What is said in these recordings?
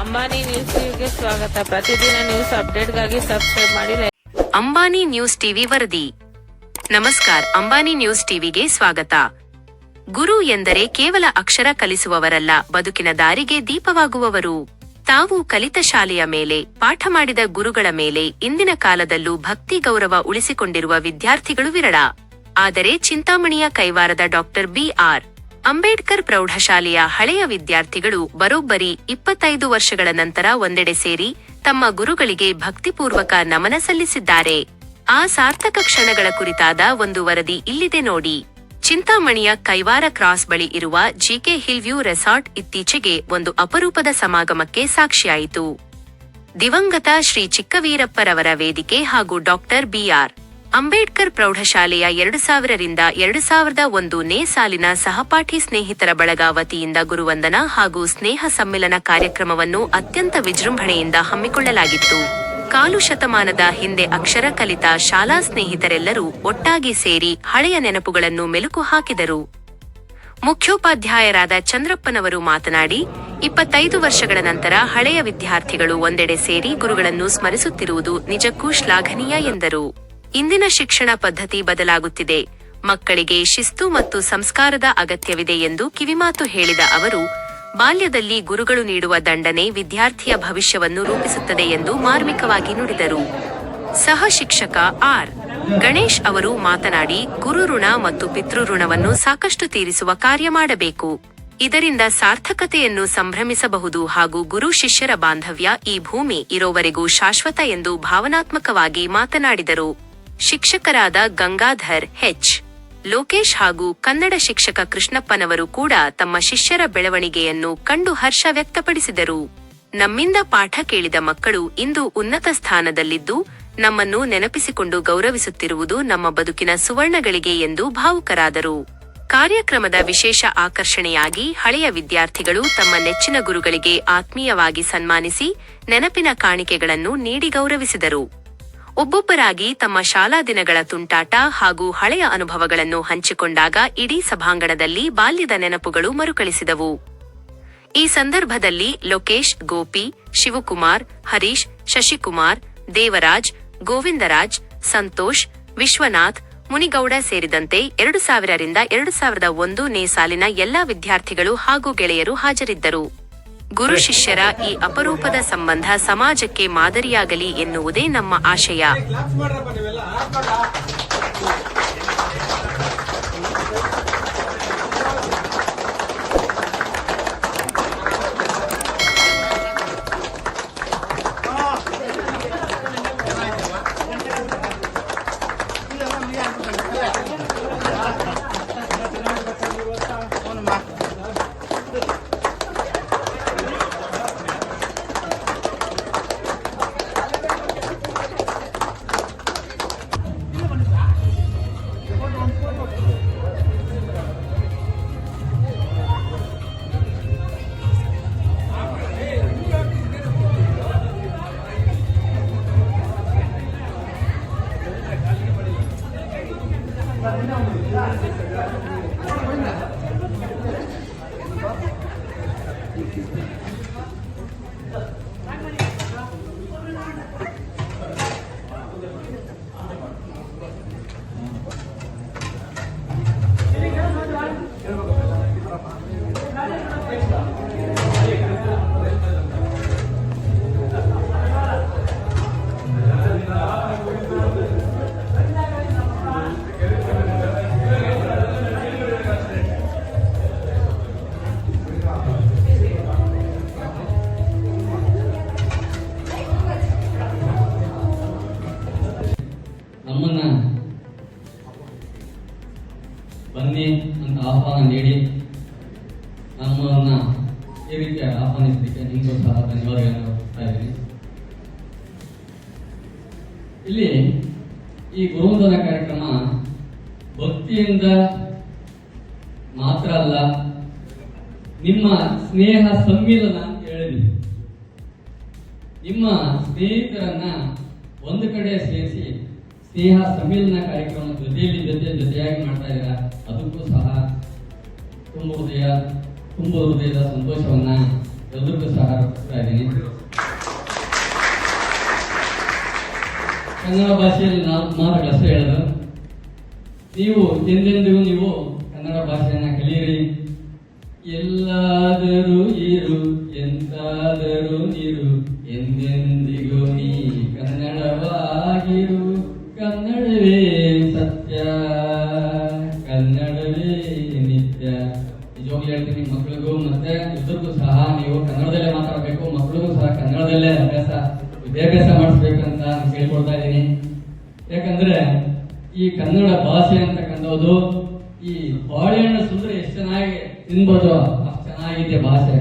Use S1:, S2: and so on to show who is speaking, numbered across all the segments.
S1: Ambani news ಟಿವಿಗೆ ಸ್ವಾಗತ. ಪ್ರತಿದಿನ ನ್ಯೂಸ್ ಅಪ್ಡೇಟ್ಗಾಗಿ ಸಬ್ಸ್ಕ್ರೈಬ್ ಮಾಡಿ.
S2: ಅಂಬಾನಿ ನ್ಯೂಸ್ ಟಿವಿ ವರದಿ. ನಮಸ್ಕಾರ, ಅಂಬಾನಿ ನ್ಯೂಸ್ ಟಿವಿಗೆ ಸ್ವಾಗತ. ಗುರು ಎಂದರೆ ಕೇವಲ ಅಕ್ಷರ ಕಲಿಸುವವರಲ್ಲ, ಬದುಕಿನ ದಾರಿಗೆ ದೀಪವಾಗುವವರು. ತಾವು ಕಲಿತ ಶಾಲೆಯ ಮೇಲೆ, ಪಾಠ ಮಾಡಿದ ಗುರುಗಳ ಮೇಲೆ ಇಂದಿನ ಕಾಲದಲ್ಲೂ ಭಕ್ತಿ ಗೌರವ ಉಳಿಸಿಕೊಂಡಿರುವ ವಿದ್ಯಾರ್ಥಿಗಳು ವಿರಳ. ಆದರೆ ಚಿಂತಾಮಣಿಯ ಕೈವಾರದ ಡಾಕ್ಟರ್ ಬಿ.ಆರ್. ಅಂಬೇಡ್ಕರ್ ಪ್ರೌಢಶಾಲೆಯ ಹಳೆಯ ವಿದ್ಯಾರ್ಥಿಗಳು ಬರೋಬ್ಬರಿ 25 ವರ್ಷಗಳ ನಂತರ ಒಂದೆಡೆ ಸೇರಿ ತಮ್ಮ ಗುರುಗಳಿಗೆ ಭಕ್ತಿಪೂರ್ವಕ ನಮನ ಸಲ್ಲಿಸಿದ್ದಾರೆ. ಆ ಸಾರ್ಥಕ ಕ್ಷಣಗಳ ಕುರಿತಾದ ಒಂದು ವರದಿ ಇಲ್ಲಿದೆ ನೋಡಿ. ಚಿಂತಾಮಣಿಯ ಕೈವಾರ ಕ್ರಾಸ್ ಬಳಿ ಇರುವ ಜಿಕೆ ಹಿಲ್ ವ್ಯೂ ರೆಸಾರ್ಟ್ ಇತ್ತೀಚೆಗೆ ಒಂದು ಅಪರೂಪದ ಸಮಾಗಮಕ್ಕೆ ಸಾಕ್ಷಿಯಾಯಿತು. ದಿವಂಗತ ಶ್ರೀ ಚಿಕ್ಕವೀರಪ್ಪರವರ ವೇದಿಕೆ ಹಾಗೂ ಡಾಕ್ಟರ್ ಬಿ.ಆರ್. ಅಂಬೇಡ್ಕರ್ ಪ್ರೌಢಶಾಲೆಯ 2000ರಿಂದ 2001ನೇ ಸಾಲಿನ ಸಹಪಾಠಿ ಸ್ನೇಹಿತರ ಬಳಗ ವತಿಯಿಂದ ಗುರುವಂದನಾ ಹಾಗೂ ಸ್ನೇಹ ಸಮ್ಮಿಲನ ಕಾರ್ಯಕ್ರಮವನ್ನು ಅತ್ಯಂತ ವಿಜೃಂಭಣೆಯಿಂದ ಹಮ್ಮಿಕೊಳ್ಳಲಾಗಿತ್ತು. ಕಾಲು ಶತಮಾನದ ಹಿಂದೆ ಅಕ್ಷರ ಕಲಿತ ಶಾಲಾ ಸ್ನೇಹಿತರೆಲ್ಲರೂ ಒಟ್ಟಾಗಿ ಸೇರಿ ಹಳೆಯ ನೆನಪುಗಳನ್ನು ಮೆಲುಕು ಹಾಕಿದರು. ಮುಖ್ಯೋಪಾಧ್ಯಾಯರಾದ ಚಂದ್ರಪ್ಪನವರು ಮಾತನಾಡಿ, 25 ವರ್ಷಗಳ ನಂತರ ಹಳೆಯ ವಿದ್ಯಾರ್ಥಿಗಳು ಒಂದೆಡೆ ಸೇರಿ ಗುರುಗಳನ್ನು ಸ್ಮರಿಸುತ್ತಿರುವುದು ನಿಜಕ್ಕೂ ಶ್ಲಾಘನೀಯ ಎಂದರು. ಇಂದಿನ ಶಿಕ್ಷಣ ಪದ್ಧತಿ ಬದಲಾಗುತ್ತಿದೆ, ಮಕ್ಕಳಿಗೆ ಶಿಸ್ತು ಮತ್ತು ಸಂಸ್ಕಾರದ ಅಗತ್ಯವಿದೆ ಎಂದು ಕಿವಿಮಾತು ಹೇಳಿದ ಅವರು, ಬಾಲ್ಯದಲ್ಲಿ ಗುರುಗಳು ನೀಡುವ ದಂಡನೆ ವಿದ್ಯಾರ್ಥಿಯ ಭವಿಷ್ಯವನ್ನು ರೂಪಿಸುತ್ತದೆ ಎಂದು ಮಾರ್ಮಿಕವಾಗಿ ನುಡಿದರು. ಸಹ ಶಿಕ್ಷಕ ಆರ್. ಗಣೇಶ್ ಅವರು ಮಾತನಾಡಿ, ಗುರು ಋಣ ಮತ್ತು ಪಿತೃಋಣವನ್ನು ಸಾಕಷ್ಟು ತೀರಿಸುವ ಕಾರ್ಯ ಮಾಡಬೇಕು. ಇದರಿಂದ ಸಾರ್ಥಕತೆಯನ್ನು ಸಂಭ್ರಮಿಸಬಹುದು ಹಾಗೂ ಗುರು ಶಿಷ್ಯರ ಬಾಂಧವ್ಯ ಈ ಭೂಮಿ ಇರೋವರೆಗೂ ಶಾಶ್ವತ ಎಂದು ಭಾವನಾತ್ಮಕವಾಗಿ ಮಾತನಾಡಿದರು. ಶಿಕ್ಷಕರಾದ ಗಂಗಾಧರ್ ಎಚ್. ಲೋಕೇಶ್ ಹಾಗೂ ಕನ್ನಡ ಶಿಕ್ಷಕ ಕೃಷ್ಣಪ್ಪನವರು ಕೂಡ ತಮ್ಮ ಶಿಷ್ಯರ ಬೆಳವಣಿಗೆಯನ್ನು ಕಂಡು ಹರ್ಷ ವ್ಯಕ್ತಪಡಿಸಿದರು. ನಮ್ಮಿಂದ ಪಾಠ ಕೇಳಿದ ಮಕ್ಕಳು ಇಂದು ಉನ್ನತ ಸ್ಥಾನದಲ್ಲಿದ್ದು ನಮ್ಮನ್ನು ನೆನಪಿಸಿಕೊಂಡು ಗೌರವಿಸುತ್ತಿರುವುದು ನಮ್ಮ ಬದುಕಿನ ಸುವರ್ಣಗಳಿಗೆ ಎಂದು ಭಾವುಕರಾದರು. ಕಾರ್ಯಕ್ರಮದ ವಿಶೇಷ ಆಕರ್ಷಣೆಯಾಗಿ ಹಳೆಯ ವಿದ್ಯಾರ್ಥಿಗಳು ತಮ್ಮ ನೆಚ್ಚಿನ ಗುರುಗಳಿಗೆ ಆತ್ಮೀಯವಾಗಿ ಸನ್ಮಾನಿಸಿ ನೆನಪಿನ ಕಾಣಿಕೆಗಳನ್ನು ನೀಡಿ ಗೌರವಿಸಿದರು. ಒಬ್ಬೊಬ್ಬರಾಗಿ ತಮ್ಮ ಶಾಲಾ ದಿನಗಳ ತುಂಟಾಟ ಹಾಗೂ ಹಳೆಯ ಅನುಭವಗಳನ್ನು ಹಂಚಿಕೊಂಡಾಗ ಇಡೀ ಸಭಾಂಗಣದಲ್ಲಿ ಬಾಲ್ಯದ ನೆನಪುಗಳು ಮರುಕಳಿಸಿದವು. ಈ ಸಂದರ್ಭದಲ್ಲಿ ಲೋಕೇಶ್, ಗೋಪಿ, ಶಿವಕುಮಾರ್, ಹರೀಶ್, ಶಶಿಕುಮಾರ್, ದೇವರಾಜ್, ಗೋವಿಂದರಾಜ್, ಸಂತೋಷ್, ವಿಶ್ವನಾಥ್, ಮುನಿಗೌಡ ಸೇರಿದಂತೆ 2000ರಿಂದ 2001ನೇ ಸಾಲಿನ ಎಲ್ಲಾ ವಿದ್ಯಾರ್ಥಿಗಳು ಹಾಗೂ ಗೆಳೆಯರು ಹಾಜರಿದ್ದರು. ಗುರು ಶಿಷ್ಯರ ಈ ಅಪರೂಪದ ಸಂಬಂಧ ಸಮಾಜಕ್ಕೆ ಮಾದರಿಯಾಗಲಿ ಎನ್ನುವುದೇ ನಮ್ಮ ಆಶಯ.
S3: ನಮ್ಮನ್ನ ಬನ್ನಿ ಅಂತ ಆಹ್ವಾನ ನೀಡಿ ನಮ್ಮನ್ನ ಈ ರೀತಿ ಆಹ್ವಾನಿಸಲಿಕ್ಕೆ ನಿಮಗೂ ಸಹ ಧನ್ಯವಾದಗಳನ್ನು ಅರ್ಪಿಸ್ತಾ ಇದ್ದೀನಿ. ಇಲ್ಲಿ ಈ ಗುರುವಂದನ ಕಾರ್ಯಕ್ರಮ ಭಕ್ತಿಯಿಂದ ಮಾತ್ರ ಅಲ್ಲ, ನಿಮ್ಮ ಸ್ನೇಹ ಸಮ್ಮಿಲನ ಅಂತ ಹೇಳಿದ್ವಿ. ನಿಮ್ಮ ಸ್ನೇಹಿತರನ್ನ ಒಂದು ಕಡೆ ಸೇರಿಸಿ ಸ್ನೇಹ ಸಮ್ಮಿಲನ ಕಾರ್ಯಕ್ರಮ ಜೊತೆಯಾಗಿ ಮಾಡ್ತಾ ಇದ್ದೀರಾ. ಅದಕ್ಕೂ ಸಹ ತುಂಬ ಹೃದಯದ ಸಂತೋಷವನ್ನ ಎಲ್ಲರಿಗೂ ಸಹ ಇದ್ದೀನಿ. ಕನ್ನಡ ಭಾಷೆಯಲ್ಲಿ 4 ಮಾತುಗಳಷ್ಟೇ ಹೇಳೋದು. ನೀವು ಎಂದೆಂದಿಗೂ ನೀವು ಕನ್ನಡ ಭಾಷೆಯನ್ನ ಕಲಿಯಿರಿ. ಎಲ್ಲಾದರೂ ಇರು ಎಂತಾದರೂ ನೀರು, ಎಂದೆಂದಿಗೂ ನೀ ಕನ್ನಡವಾಗಿರು. ಕನ್ನಡವೇ ಸತ್ಯ, ಕನ್ನಡವೇ ನಿತ್ಯ. ನಿಜವಾಗ್ಲೂ ಹೇಳ್ತೀನಿ, ಮಕ್ಕಳಿಗೂ ಮತ್ತೆ ಇಬ್ಬರಿಗೂ ಸಹ ನೀವು ಕನ್ನಡದಲ್ಲೇ ಮಾತಾಡಬೇಕು. ಮಕ್ಕಳಿಗೂ ಸಹ ಕನ್ನಡದಲ್ಲೇ ವಿದ್ಯಾಭ್ಯಾಸ ಮಾಡಿಸ್ಬೇಕಂತ ಕೇಳ್ಕೊಳ್ತಾ ಇದ್ದೀನಿ. ಯಾಕಂದ್ರೆ ಈ ಕನ್ನಡ ಭಾಷೆ ಅಂತಕ್ಕಂಥದ್ದು ಈ ಬಾಳೆಹಣ್ಣು ಸುಂದರ ಎಷ್ಟು ಚೆನ್ನಾಗಿ ತಿನ್ಬೋದು ಅಷ್ಟು ಚೆನ್ನಾಗಿದೆ ಭಾಷೆ.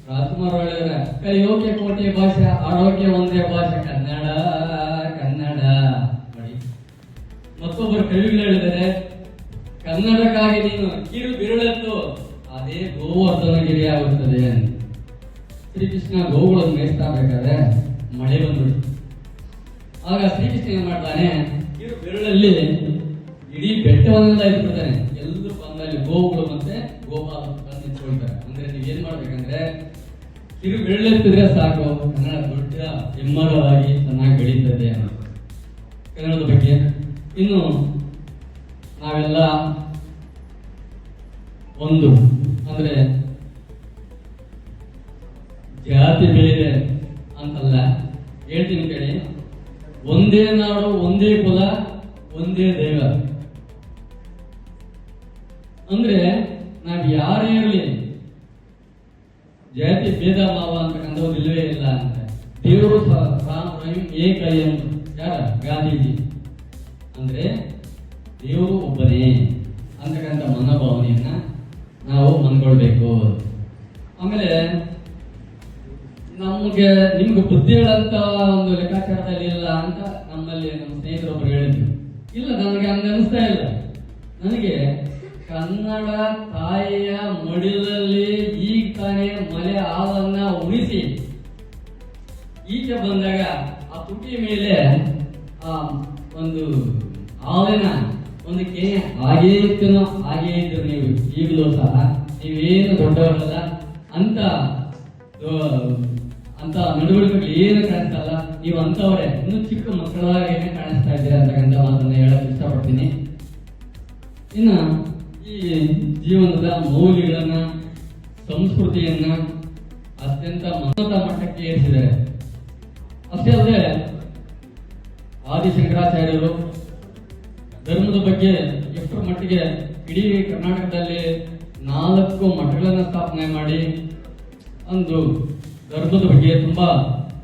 S3: ರಾಜ್ಕುಮಾರ್ ಹೇಳಿದ್ರೆ ಕಲಿಯೋಕೆ ಕೋಟೆ ಭಾಷೆ, ಆರೋಗ್ಯ ಒಂದೇ ಭಾಷೆ ಕನ್ನಡ ಕನ್ನಡ. ನೋಡಿ, ಮತ್ತೊಬ್ಬರು ಕವಿಗಳು ಹೇಳಿದರೆ ಕನ್ನಡಕ್ಕಾಗಿ ನೀನು ಕಿರು ಬಿರುಳೆತ್ತು ಅದೇ ಗೋವರ್ಧನಗಿರಿ ಆಗುತ್ತದೆ. ಶ್ರೀಕೃಷ್ಣ ಗೋವುಗಳನ್ನು ಮೇಯಿಸ್ತಾ ಬೇಕಾದ್ರೆ ಮಳೆ ಬಂದ್ಬಿಟ್ಟು ಆಗ ಶ್ರೀಕೃಷ್ಣ ಏನ್ ಮಾಡ್ತಾನೆ, ಕಿರು ಬೆರಳಲ್ಲಿ ಇಡೀ ಬೆಟ್ಟವನ್ನೆಲ್ಲ ಇಟ್ಬಿಡ್ತಾನೆ. ಎಲ್ಲರೂ ಬಂದಲ್ಲಿ ಗೋವುಗಳು ಮತ್ತೆ ಗೋಪಾಲ ಬಂದು ನಿಂತ್ಕೊಳ್ತಾರೆ. ಅಂದ್ರೆ ನೀವೇನ್ ಮಾಡ್ಬೇಕಂದ್ರೆ ಕಿರು ಬೆರಳೆತ್ತಿದ್ರೆ ಸಾಕು, ಕನ್ನಡ ದೊಡ್ಡ ಹೆಮ್ಮರವಾಗಿ ಚೆನ್ನಾಗಿ ಬೆಳೀತದೆ ಕನ್ನಡದ ಬಗ್ಗೆ. ಇನ್ನು ನಾವೆಲ್ಲ ಒಂದು ಅಂದ್ರೆ ಜಾತಿ ಬೇರೆ ಅಂತಲ್ಲ, ಹೇಳ್ತೀನಿ ಕೇಳಿ. ಒಂದೇ ನಾಡು, ಒಂದೇ ಕುಲ, ಒಂದೇ ದೈವ. ಅಂದ್ರೆ ನಾವ್ ಯಾರೇ ಇರಲಿ ಜಾತಿ ಭೇದ ಭಾವ ಅಂತಕ್ಕಂಥದ್ದು ಇಲ್ಲವೇ ಇಲ್ಲ ಅಂತ. ದೇವರು ರಾಮ್ ರಹೀಂ ಏಕ ಯಾರ ಗಾಂಧೀಜಿ ಅಂದ್ರೆ ದೇವರು ಒಬ್ಬನೇ ಅಂತಕ್ಕಂಥ ಮನೋಭಾವನೆಯನ್ನ ನಾವು ಮನ್ಕೊಳ್ಬೇಕು. ಆಮೇಲೆ ನಿಮ್ಗೆ ಬುದ್ಧಿ ಹೇಳಂತ ಒಂದು ಲೆಕ್ಕಾಚಾರದಲ್ಲಿ ಇಲ್ಲ ಅಂತ ನಮ್ಮಲ್ಲಿ ನಮ್ಮ ಸ್ನೇಹಿತರೊಬ್ಬರು ಹೇಳಿದ್ರು. ಇಲ್ಲ, ನನಗೆ ಹಂಗ ಅನಿಸ್ತಾ ಇಲ್ಲ. ನನಗೆ ಕನ್ನಡ ತಾಯಿಯ ಮಡಿಲಲ್ಲಿ ಈಗ ತಾನೇ ಮಲೆ ಹಾಲನ್ನ ಉಣಿಸಿ ಈಚೆ ಬಂದಾಗ ಆ ತುಟಿ ಮೇಲೆ ಆ ಒಂದು ಹಾಲಿನ ಒಂದು ಕೆನೆ ಹಾಗೇ ಇತ್ತು, ಹಾಗೇ ಇದ್ರು ನೀವು ಈಗಲೂ ಸಹ. ನೀವೇನು ದೊಡ್ಡವರಲ್ಲ ಅಂತ ನಡವಳಿಕೆಗಳು ಏನು ಕಾಣಿಸ್ತಲ್ಲ, ನೀವು ಅಂತವರೇ ಇನ್ನು ಚಿಕ್ಕ ಮಕ್ಕಳಾಗೇನೆ ಕಾಣಿಸ್ತಾ ಇದ್ದೀರಾ ಅಂತಕ್ಕಂಥ ಮಾತನ್ನ ಹೇಳಕ್ ಇಷ್ಟಪಡ್ತೀನಿ. ಇನ್ನ ಈ ಜೀವನದ ಮೌಲ್ಯಗಳನ್ನ, ಸಂಸ್ಕೃತಿಯನ್ನ ಅತ್ಯಂತ ಉನ್ನತ ಮಟ್ಟಕ್ಕೆ ಏರಿಸಿದ್ದಾರೆ. ಅಷ್ಟೇ ಅಲ್ಲದೆ ಆದಿಶಂಕರಾಚಾರ್ಯರು ಧರ್ಮದ ಬಗ್ಗೆ ಎಷ್ಟರ ಮಟ್ಟಿಗೆ ಇಡೀ ಕರ್ನಾಟಕದಲ್ಲಿ 4 ಮಠಗಳನ್ನ ಸ್ಥಾಪನೆ ಮಾಡಿ ಒಂದು ಧರ್ಮದ ಬಗ್ಗೆ ತುಂಬಾ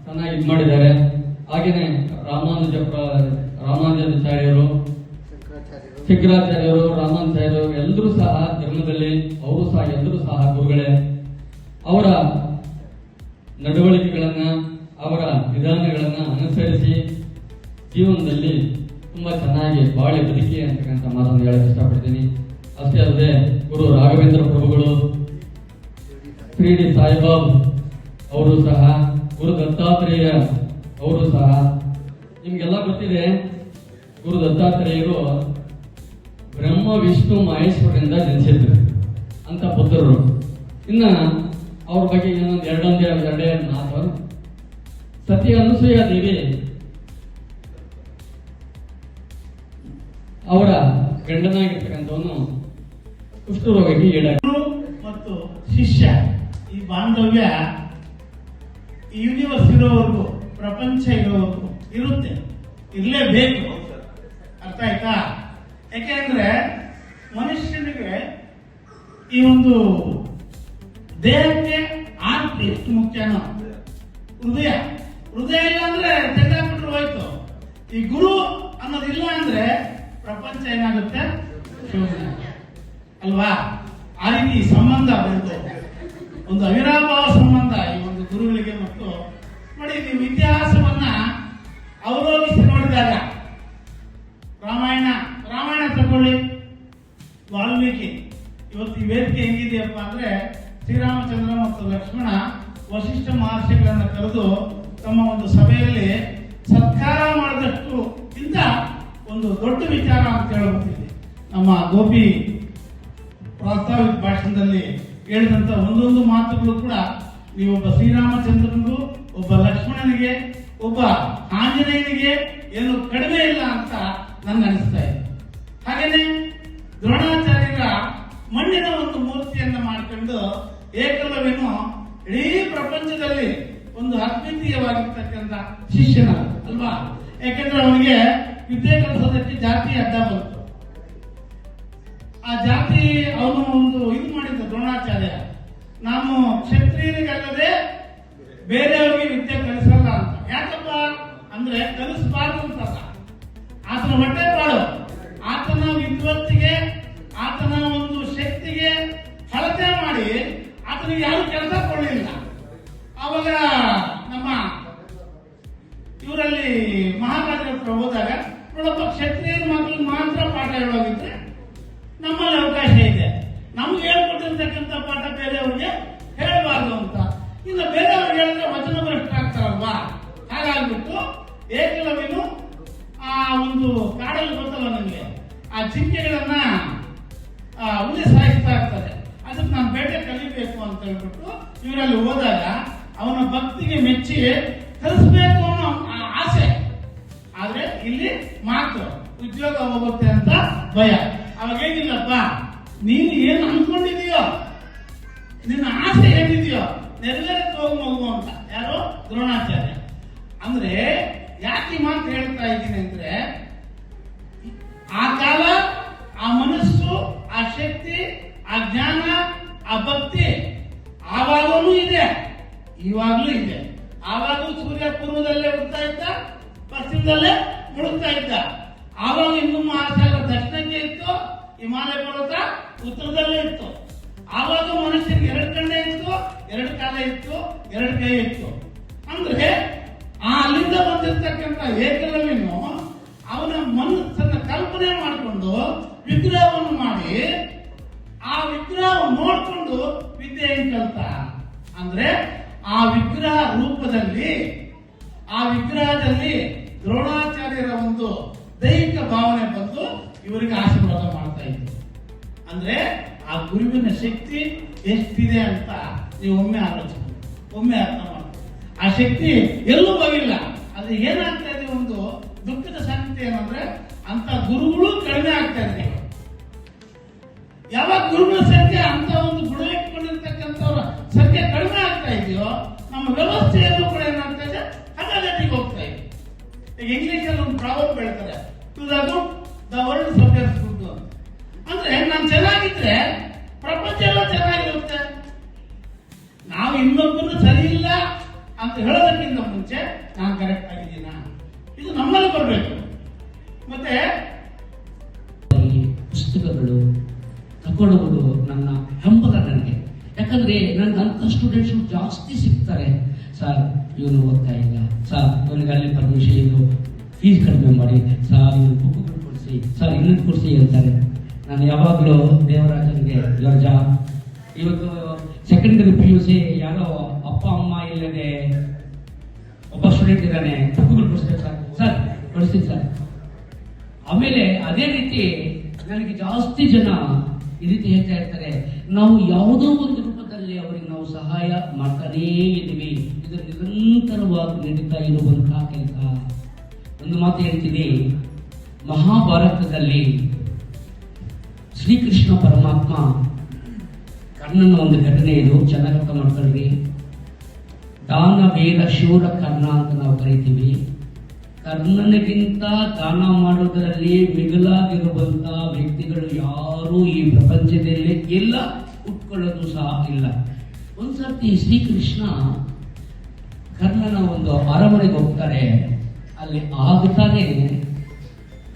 S3: ಚೆನ್ನಾಗಿ ಇದು ಮಾಡಿದ್ದಾರೆ. ಹಾಗೇನೆ ರಾಮಾನುಜಾಚಾರ್ಯರು, ಶಂಕರಾಚಾರ್ಯರು, ರಾಮಾನುಜಾಚಾರ್ಯರು ಎಲ್ಲರೂ ಸಹ ಧರ್ಮದಲ್ಲಿ ಎಲ್ಲರೂ ಸಹ ಗುರುಗಳೇ. ಅವರ ನಡವಳಿಕೆಗಳನ್ನ, ಅವರ ವಿಧಾನಗಳನ್ನ ಅನುಸರಿಸಿ ಜೀವನದಲ್ಲಿ ತುಂಬಾ ಚೆನ್ನಾಗಿ ಬಾಳಿ ಬದುಕಿ ಅಂತಕ್ಕಂಥ ಮಾತನ್ನು ಹೇಳಕ್ ಇಷ್ಟಪಡ್ತೀನಿ. ಅಷ್ಟೇ ಅಲ್ಲದೆ ಗುರು ರಾಘವೇಂದ್ರ ಪ್ರಭುಗಳು, ಶಿರಡಿ ಸಾಯಿಬಾಬ್ ಅವರು ಸಹ, ಗುರು ದತ್ತಾತ್ರೇಯ ಅವರು ಸಹ. ನಿಮ್ಗೆಲ್ಲ ಗೊತ್ತಿದೆ, ಗುರು ದತ್ತಾತ್ರೇಯರು ಬ್ರಹ್ಮ ವಿಷ್ಣು ಮಹೇಶ್ವರರಿಂದ ಜನಿಸಿದ್ರು ಅಂತ ಬುದ್ಧರು. ಇನ್ನ ಅವ್ರ ಬಗ್ಗೆ ಇನ್ನೊಂದು ಎರಡೇ ಮಾತು. ಸತಿ ಅನಸೂಯ ದೇವಿ ಅವರ ಗಂಡನಾಗಿರ್ತಕ್ಕಂಥವನು ಕುಷ್ಠರೋಗಕ್ಕೆ ಈಡಾಗಿ
S4: ಮತ್ತು ಶಿಷ್ಯ ಈ ಬಾಂಧವ್ಯ ಯೂನಿವರ್ಸ್ ಇರೋವರೆಗೂ, ಪ್ರಪಂಚ ಇರೋವರೆಗೂ ಇರುತ್ತೆ, ಇರಲೇಬೇಕು. ಅರ್ಥ ಆಯ್ತಾ? ಯಾಕೆಂದ್ರೆ ಮನುಷ್ಯನಿಗೆ ಈ ಒಂದು ದೇಹಕ್ಕೆ ಆರ್ಟ್ ಎಷ್ಟು ಮುಖ್ಯನೋ, ಹೃದಯ ಇಲ್ಲ ಅಂದ್ರೆ ತೆಗೆದಾಕ್ಬಿಟ್ರೆ ಹೋಯ್ತು. ಈ ಗುರು ಅನ್ನೋದಿಲ್ಲ ಅಂದ್ರೆ ಪ್ರಪಂಚ ಏನಾಗುತ್ತೆ, ಅಲ್ವಾ? ಆ ರೀತಿ ಸಂಬಂಧ ಒಂದು ಅವಿರಾಭಾವ ಸಂಬಂಧ ಈ ಒಂದು ಗುರುಗಳಿಗೆ. ಮತ್ತು ನೋಡಿ, ನೀವು ಇತಿಹಾಸವನ್ನ ಅವಲೋಕಿಸಿ ನೋಡಿದಾಗ ರಾಮಾಯಣ ತಗೊಳ್ಳಿ, ವಾಲ್ಮೀಕಿ. ಇವತ್ತು ಈ ವೇದಿಕೆ ಹೆಂಗಿದೆಯಪ್ಪ ಅಂದ್ರೆ ಶ್ರೀರಾಮಚಂದ್ರ ಮತ್ತು ಲಕ್ಷ್ಮಣ ವಶಿಷ್ಠ ಮಹರ್ಷಿಗಳನ್ನ ಕರೆದು ತಮ್ಮ ಒಂದು ಸಭೆಯಲ್ಲಿ ಸತ್ಕಾರ ಮಾಡಿದಷ್ಟು ಇಂತ ಒಂದು ದೊಡ್ಡ ವಿಚಾರ ಅಂತ ಹೇಳಬಹುದು. ನಮ್ಮ ಗೋಪಿ ಪ್ರಾಸ್ತಾವಿಕ ಭಾಷಣದಲ್ಲಿ ಹೇಳಿದಂತ ಒಂದೊಂದು ಮಾತುಗಳು ಕೂಡ ನೀವೊಬ್ಬ ಶ್ರೀರಾಮಚಂದ್ರನಿಗೂ, ಒಬ್ಬ ಲಕ್ಷ್ಮಣನಿಗೆ, ಒಬ್ಬ ಆಂಜನೇಯನಿಗೆ ಏನು ಕಡಿಮೆ ಇಲ್ಲ ಅಂತ ನನ್ಗೆ ಅನಿಸ್ತಾ ಇದೆ. ಹಾಗೇನೆ ದ್ರೋಣಾಚಾರ್ಯರ ಮಣ್ಣಿನ ಒಂದು ಮೂರ್ತಿಯನ್ನ ಮಾಡಿಕೊಂಡು ಏಕಲವ್ಯನು ಇಡೀ ಪ್ರಪಂಚದಲ್ಲಿ ಒಂದು ಅದ್ವಿತೀಯವಾಗಿರ್ತಕ್ಕಂಥ ಶಿಷ್ಯನ ಅಲ್ವಾ? ಯಾಕೆಂದ್ರೆ ಅವನಿಗೆ ವಿದ್ಯೆ ಕಲಿಸೋದಕ್ಕೆ ಜಾತಿ ಅಡ್ಡ ಬಂತು. ಆ ಜಾತಿ ಅವನು ಒಂದು ಇದು ಮಾಡಿದ್ದ ದ್ರೋಣಾಚಾರ್ಯ, ನಾನು ಕ್ಷತ್ರಿಯರಿಗಲ್ಲದೆ ಬೇರೆಯವರಿಗೆ ವಿದ್ಯೆ ಕಲಿಸಲ್ಲ ಅಂತ. ಯಾಕಪ್ಪ ಅಂದ್ರೆ ಕಲಿಸಬಾರ್ದು ಅಂತಲ್ಲ, ಆತನ ಹೊಟ್ಟೆ ಪಾಡು, ಆತನ ವಿದ್ವತ್ತಿಗೆ, ಆತನ ಒಂದು ಶಕ್ತಿಗೆ ಅಳತೆ ಮಾಡಿ ಆತನಿಗೆ ಯಾರು ಕೆಲಸ ಕೊಡಲಿಲ್ಲ. ಅವಾಗ ನಮ್ಮ ಇವರಲ್ಲಿ ಮಹಾರಾಜರ ಹತ್ರ ಹೋದಾಗ ನೋಡಪ್ಪ, ಕ್ಷತ್ರಿಯರ ಮಕ್ಕಳಿಗೆ ಮಾತ್ರ ಪಾಠ ಹೇಳೋಗಿದ್ರೆ ನಮ್ಮಲ್ಲಿ ಅವಕಾಶ ಇದೆ, ನಮ್ಗೆ ಹೇಳ್ಕೊಟ್ಟಿರ್ತಕ್ಕಂಥ ಪಾಠ ಬೇರೆಯವ್ರಿಗೆ ಹೇಳಬಾರ್ದು ಅಂತ. ಇನ್ನು ಬೇರೆಯವ್ರಿಗೆ ಹೇಳಿದ್ರೆ ವಚನ ಭ್ರಷ್ಟ ಆಗ್ತಾರಲ್ವಾ? ಹಾಗಾಗ್ಬಿಟ್ಟು ಏಕಲವ್ಯನು ಆ ಒಂದು ಕಾಡಲ್ಲಿ ಗೊತ್ತಲ್ಲ ನಿಮಗೆ, ಆ ಜಿಂಕೆಗಳನ್ನ ಹುಲಿ ಸಾಯಿಸ್ತಾ ಇರ್ತಾರೆ, ಅದಕ್ಕೆ ನಾನು ಬೇಟೆ ಕಲಿಬೇಕು ಅಂತ ಹೇಳ್ಬಿಟ್ಟು ಇವರಲ್ಲಿ ಹೋದಾಗ ಅವನ ಭಕ್ತಿಗೆ ಮೆಚ್ಚಿ ಕಲಿಸ್ಬೇಕು ಅನ್ನೋ ಆಸೆ. ಆದ್ರೆ ಇಲ್ಲಿ ಮಾತು ಉದ್ಯೋಗ ಹೋಗುತ್ತೆ ಅಂತ ಭಯ. ಅವಾಗ ಏನಿಲ್ಲಪ್ಪ, ನೀನು ಏನು ಅನ್ಕೊಂಡಿದೀಯೋ, ನಿನ್ನ ಆಸೆ ಏನಿದೆಯೋ ನೆರವೇರಕ್ಕೆ ಹೋಗಿ ಮಗು ಅಂತ. ಯಾರು? ದ್ರೋಣಾಚಾರ್ಯ. ಅಂದ್ರೆ ಯಾಕೆ ಮಾತು ಹೇಳ್ತಾ ಇದ್ದೀನಿ ಅಂದ್ರೆ, ಆ ಕಾಲ, ಆ ಮನಸ್ಸು, ಆ ಶಕ್ತಿ, ಆ ಜ್ಞಾನ, ಆ ಭಕ್ತಿ ಆವಾಗಲೂ ಇದೆ, ಇವಾಗ್ಲೂ ಇದೆ. ಆವಾಗಲೂ ಸೂರ್ಯ ಪೂರ್ವದಲ್ಲೇ ಹುಡ್ತಾ ಇದ್ದ, ಪಶ್ಚಿಮದಲ್ಲೇ ಮುಳುಗ್ತಾ ಇದ್ದ. ಆವಾಗ ಇನ್ನೂ ಮಹಾಸಾಗರ ದಕ್ಷಿಣಕ್ಕೆ ಇತ್ತು, ಹಿಮಾಲಯ ಪರ್ವತ ಉತ್ತರದಲ್ಲೇ ಇತ್ತು. ಆವಾಗ ಮನುಷ್ಯರಿಗೆ 2 ಕಣ್ಣೆ ಇತ್ತು, 2 ಕಾಲ ಇತ್ತು, 2 ಕೈ ಇತ್ತು. ಅಂದ್ರೆ ಅಲ್ಲಿಂದ ಬಂದಿರತಕ್ಕಂಥ ಏಕಲವ್ಯನು ಅವನ ಮನಸ್ಸನ್ನ ಕಲ್ಪನೆ ಮಾಡಿಕೊಂಡು ವಿಗ್ರಹವನ್ನು ಮಾಡಿ ಆ ವಿಗ್ರಹ ನೋಡ್ಕೊಂಡು ವಿದ್ಯೆ ಹೆಂಗ್ ಕಲ್ತ ಅಂದ್ರೆ, ಆ ವಿಗ್ರಹ ರೂಪದಲ್ಲಿ, ಆ ವಿಗ್ರಹದಲ್ಲಿ ದ್ರೋಣಾಚಾರ್ಯರ ಒಂದು ದೈಹಿಕ ಭಾವನೆ ಬಂದು ಇವರಿಗೆ ಆಶೀರ್ವಾದ ಮಾಡ್ತಾ ಇತ್ತು. ಅಂದ್ರೆ ಆ ಗುರುವಿನ ಶಕ್ತಿ ಎಷ್ಟಿದೆ ಅಂತ ನೀವು ಒಮ್ಮೆ ಆಲೋಚನೆ, ಒಮ್ಮೆ ಅರ್ಥ ಮಾಡಿ. ಆ ಶಕ್ತಿ ಎಲ್ಲೂ ಹೋಗಿಲ್ಲ. ಅದು ಏನಾಗ್ತಾ ಇದೆ, ಒಂದು ದುಃಖದ ಸಂಗತಿ ಏನಂದ್ರೆ, ಅಂತ ಗುರುಗಳು ಕಡಿಮೆ ಆಗ್ತಾ ಇದೆ. ಯಾವಾಗ ಗುರುಗಳ ಸಂಖ್ಯೆ, ಅಂತ ಒಂದು ಗುಣ ಇಟ್ಕೊಂಡಿರ್ತಕ್ಕಂಥವ್ರ ಸಂಖ್ಯೆ ಕಡಿಮೆ ಆಗ್ತಾ ಇದೆಯೋ, ನಮ್ಮ ವ್ಯವಸ್ಥೆಯನ್ನು ಕೂಡ ಏನಾಗ್ತಾ ಇದೆ, ಹದಗತಿಗೆ ಹೋಗ್ತಾ ಇದೆ. ಈಗ ಇಂಗ್ಲಿಷ್ ಅಲ್ಲಿ ಒಂದು ಪ್ರಾಬ್ಲಮ್ ಹೇಳ್ತಾರೆ, to the good the world suffers good. ಅಂದ್ರೆ ನಾನು ಚೆನ್ನಾಗಿದ್ರೆ ಪ್ರಪಂಚ ಎಲ್ಲ ಚೆನ್ನಾಗಿರುತ್ತೆ. ನಾವು ಇನ್ನೊಬ್ಬರು ಸರಿ ಇಲ್ಲ ಅಂತ ಹೇಳೋದಕ್ಕಿಂತ ಮುಂಚೆ ನಾನು ಕರೆಕ್ಟ್ ಆಗಿದ್ದೀನ, ಇದು ನಮ್ಮಲ್ಲಿ ಬರಬೇಕು. ಮತ್ತೆ
S5: ಪುಸ್ತಕಗಳು ತಗೊಳ್ಳುವುದು ನನ್ನ ಹಂಬಲ ನನಗೆ. ಯಾಕಂದ್ರೆ ನನ್ನಂತ ಸ್ಟೂಡೆಂಟ್ಸ್ ಜಾಸ್ತಿ ಸಿಗ್ತಾರೆ. ಸರ್ ಇವನು ಓದ್ತಾ ಇಲ್ಲ, ಸರ್ ಇವನಿಗೆ ಅಲ್ಲಿ ಪರ್ಮಿಷನ್, ಇದು ಫೀಸ್ ಕಡಿಮೆ ಮಾಡಿ, ಸರ್ ಇವನು ಬುಕ್ಗಳು ಕೊಡಿಸಿ, ಸರ್ ಇನ್ನೊಂದು ಕೊಡಿಸಿ ಅಂತಾರೆ. ನಾನು ಯಾವಾಗಲೂ ದೇವರಾಜನಿಗೆ ಯೋಜ, ಇವತ್ತು ಸೆಕೆಂಡರಿ PUC ಯಾರೋ ಅಪ್ಪ ಅಮ್ಮ ಇಲ್ಲದೆ ಒಬ್ಬ ಸ್ಟೂಡೆಂಟ್ ಇದ್ದಾನೆ, ಬುಕ್ಗಳು ಕೊಡಿಸ್ಬೇಕು ಸರ್, ಸರ್ ಕೊಡಿಸ್ತೀನಿ ಸರ್. ಆಮೇಲೆ ಅದೇ ರೀತಿ ನನಗೆ ಜಾಸ್ತಿ ಜನ ಈ ರೀತಿ ಹೇಳ್ತಾ ಇರ್ತಾರೆ, ನಾವು ಯಾವುದೋ ಒಂದು ರೂಪದಲ್ಲಿ ಅವರಿಗೆ ನಾವು ಸಹಾಯ ಮಾಡ್ತಾನೇ ಇದ್ದೀವಿ. ಇದು ನಿರಂತರವಾಗಿ ನಡೀತಾ ಇರುವಂತಹ ಕೆಲಸ. ಒಂದು ಮಾತು ಹೇಳ್ತೀನಿ, ಮಹಾಭಾರತದಲ್ಲಿ ಶ್ರೀಕೃಷ್ಣ ಪರಮಾತ್ಮ ಕರ್ಣನ ಒಂದು ಘಟನೆ ಇದು, ಚೆನ್ನಾಗಿ ಅರ್ಥ ಮಾಡ್ಕೊಳ್ರಿ. ದಾನ ವೇದ ಶೂರ ಕರ್ಣ ಅಂತ ನಾವು ಕರಿತೀವಿ. ಕರ್ಣನಿಗಿಂತ ದಾನ ಮಾಡೋದರಲ್ಲಿ ಮಿಗಿಲಾಗಿರುವಂತಹ ವ್ಯಕ್ತಿಗಳು ಯಾರೂ ಈ ಪ್ರಪಂಚದಲ್ಲಿ ಇಲ್ಲ, ಉಟ್ಕೊಳ್ಳೋದು ಸಹ ಇಲ್ಲ. ಒಂದ್ಸರ್ತಿ ಶ್ರೀಕೃಷ್ಣ ಕರ್ಣನ ಒಂದು ಅರಮನೆಗೆ ಹೋಗ್ತಾರೆ. ಅಲ್ಲಿ ಆಗ್ತಾನೆ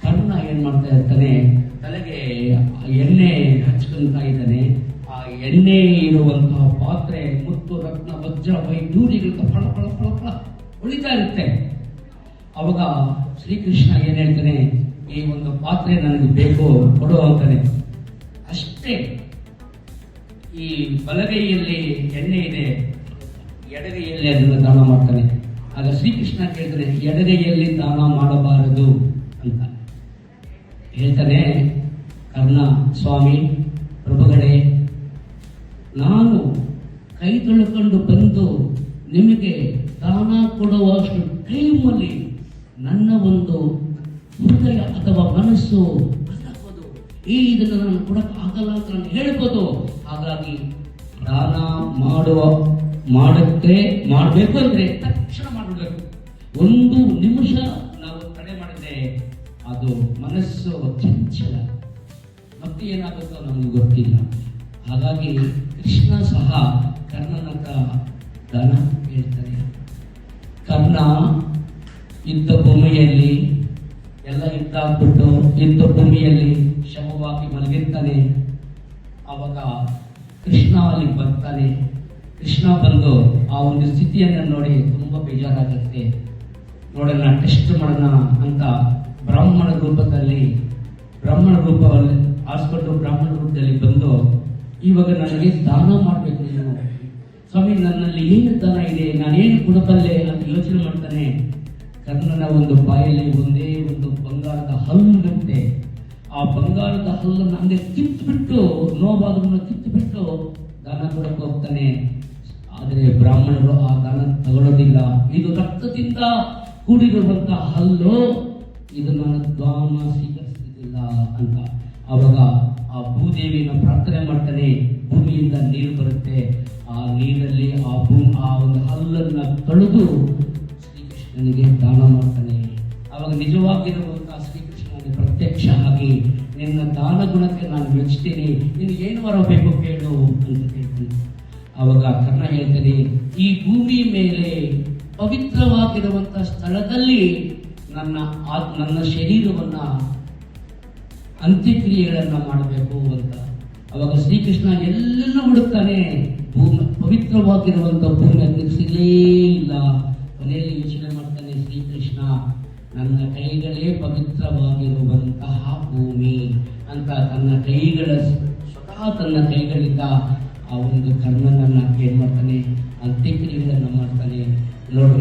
S5: ಕರ್ಣ ಏನ್ ಮಾಡ್ತಾ ಇರ್ತಾನೆ, ತಲೆಗೆ ಎಣ್ಣೆ ಹಚ್ಕೊಂತ ಇದ್ದಾನೆ. ಆ ಎಣ್ಣೆ ಇರುವಂತಹ ಪಾತ್ರೆ ಮುತ್ತು ರತ್ನ ವಜ್ರ ವೈಡೂರ್ಯಗಳು ಫಳ ಫಳ ಫಳ ಫಳ ಉಳಿತಾ ಇರುತ್ತೆ. ಅವಾಗ ಶ್ರೀಕೃಷ್ಣ ಏನ್ ಹೇಳ್ತಾನೆ, ಈ ಒಂದು ಪಾತ್ರೆ ನನಗೆ ಬೇಕು ಕೊಡು ಅಂತಾನೆ. ಅಷ್ಟೇ ಈ ಬಲಗೈಯಲ್ಲಿ ಎಣ್ಣೆ ಇದೆ, ಎಡಗೈಯಲ್ಲಿ ಅದನ್ನು ದಾನ ಮಾಡ್ತಾನೆ. ಆಗ ಶ್ರೀಕೃಷ್ಣ ಕೇಳ್ತಾನೆ, ಎಡಗೈಯಲ್ಲಿ ದಾನ ಮಾಡಬಾರದು ಅಂತ ಹೇಳ್ತಾನೆ. ಕರ್ಣ, ಸ್ವಾಮಿ ಪ್ರಭುಗಳೇ, ನಾನು ಕೈ ತೊಳ್ಕೊಂಡು ಬಂದು ನಿಮಗೆ ದಾನ ಕೊಡುವಷ್ಟು ಟೈಮಲ್ಲಿ ನನ್ನ ಒಂದು ಹೃದಯ ಅಥವಾ ಮನಸ್ಸು ಬದಲಾಗೋದು, ಇದನ್ನು ನಾನು ಕೊಡಕ್ಕೆ ಆಗಲ್ಲ ಅಂತ ನಾನು ಹೇಳ್ಬೋದು. ಹಾಗಾಗಿ ದಾನ ಮಾಡಬೇಕು ಅಂದ್ರೆ ತಕ್ಷಣ ಮಾಡಬೇಕು. ಒಂದು ನಿಮಿಷ ನಾವು ತಡೆ ಮಾಡಿದ್ರೆ ಅದು ಮನಸ್ಸು ಚಂಚಲ, ಮತ್ತೆ ಏನಾಗುತ್ತೋ ನಮಗೆ ಗೊತ್ತಿಲ್ಲ. ಹಾಗಾಗಿ ಕೃಷ್ಣ ಸಹ ಕರ್ಣನ ಹತ್ರ ದಾನ ಹೇಳ್ತಾನೆ. ಕರ್ಣ ಯುದ್ಧ ಭೂಮಿಯಲ್ಲಿ ಎಲ್ಲ ಯುದ್ಧ ಯುದ್ಧ ಭೂಮಿಯಲ್ಲಿ ಶವವಾಗಿ ಮಲಗಿರ್ತಾನೆ. ಆವಾಗ ಕೃಷ್ಣ ಅಲ್ಲಿ ಬರ್ತಾನೆ. ಕೃಷ್ಣ ಬಂದು ಆ ಒಂದು ಸ್ಥಿತಿಯನ್ನು ನೋಡಿ ತುಂಬಾ ಬೇಜಾರಾಗುತ್ತೆ. ನೋಡೋಣ, ಟೆಸ್ಟ್ ಮಾಡೋಣ ಅಂತ ಬ್ರಾಹ್ಮಣ ರೂಪದಲ್ಲಿ ಆರಿಸ್ಕೊಂಡು ಬ್ರಾಹ್ಮಣ ರೂಪದಲ್ಲಿ ಬಂದು, ಇವಾಗ ನನಗೆ ದಾನ ಮಾಡಬೇಕು ನೀನು ಸ್ವಾಮಿ, ನನ್ನಲ್ಲಿ ಏನು ದಾನ ಇದೆ, ನಾನೇನು ಕೊಡಬಲ್ಲೆ ಅಂತ ಯೋಚನೆ ಮಾಡ್ತಾನೆ. ಕರ್ಣನ ಒಂದು ಬಾಯಲ್ಲಿ ಒಂದೇ ಒಂದು ಬಂಗಾರದ ಹಲ್ಲಿರುತ್ತೆ. ಆ ಬಂಗಾರದ ಹಲ್ಲನ್ನು ಹಂಗೆ ಕಿತ್ತುಬಿಟ್ಟು, ನೋವಾದವನ್ನು ಕಿತ್ತುಬಿಟ್ಟು ದಾನ ಕೊಡಕ್ಕೆ ಹೋಗ್ತಾನೆ. ಆದರೆ ಬ್ರಾಹ್ಮಣರು ಆ ದಾನ ತಗೊಳ್ಳೋದಿಲ್ಲ. ಇದು ರಕ್ತದಿಂದ ಕೂಡಿರುವಂತಹ ಹಲ್ಲು, ಇದು ನಾನು ದಾನ ಸ್ವೀಕರಿಸುತ್ತಿಲ್ಲ ಅಂತ. ಅವಾಗ ಆ ಭೂದೇವಿನ ಪ್ರಾರ್ಥನೆ ಮಾಡ್ತಾನೆ. ಭೂಮಿಯಿಂದ ನೀರು ಬರುತ್ತೆ. ಆ ನೀರಲ್ಲಿ ಆ ಒಂದು ಹಲ್ಲನ್ನು ತೊಳೆದು ಶ್ರೀಕೃಷ್ಣನಿಗೆ ದಾನ ಮಾಡ್ತಾನೆ. ಅವಾಗ ನಿಜವಾಗಿರುವಂತಹ ಶ್ರೀಕೃಷ್ಣನಿಗೆ ಪ್ರತ್ಯಕ್ಷ ಆಗಿ, ನಿನ್ನ ದಾನ ಗುಣಕ್ಕೆ ನಾನು ಮೆಚ್ತೀನಿ, ನಿನಗೆ ಏನು ಬರಬೇಕು ಕೇಳು ಅಂತ ಕೇಳ್ತೀನಿ. ಅವಾಗ ಕರ್ಣ ಹೇಳ್ತಾನೆ, ಈ ಭೂಮಿ ಮೇಲೆ ಪವಿತ್ರವಾಗಿರುವಂತಹ ಸ್ಥಳದಲ್ಲಿ ನನ್ನ ಶರೀರವನ್ನ ಅಂತ್ಯಕ್ರಿಯೆಗಳನ್ನ ಮಾಡಬೇಕು ಅಂತ. ಅವಾಗ ಶ್ರೀಕೃಷ್ಣ ಎಲ್ಲೆಲ್ಲ ಹುಡುಕ್ತಾನೆ, ಪವಿತ್ರವಾಗಿರುವಂತಹ ಭೂಮಿ ಸಿಗಲೇ ಇಲ್ಲ. ಕೊನೆಯಲ್ಲಿ ಯೋಚನೆ ಮಾಡ್ತಾನೆ ಶ್ರೀಕೃಷ್ಣ, ನನ್ನ ಕೈಗಳೇ ಪವಿತ್ರವಾಗಿರುವಂತಹ ಭೂಮಿ ಅಂತ ಸ್ವತಃ ತನ್ನ ಕೈಗಳಿಂದ ಆ ಒಂದು ಕರ್ಣನನ್ನ ಏನ್ ಮಾಡ್ತಾನೆ, ಅಂತ್ಯಕ್ರಿಯೆಗಳನ್ನ ಮಾಡ್ತಾನೆ. ನೋಡ್ರಿ.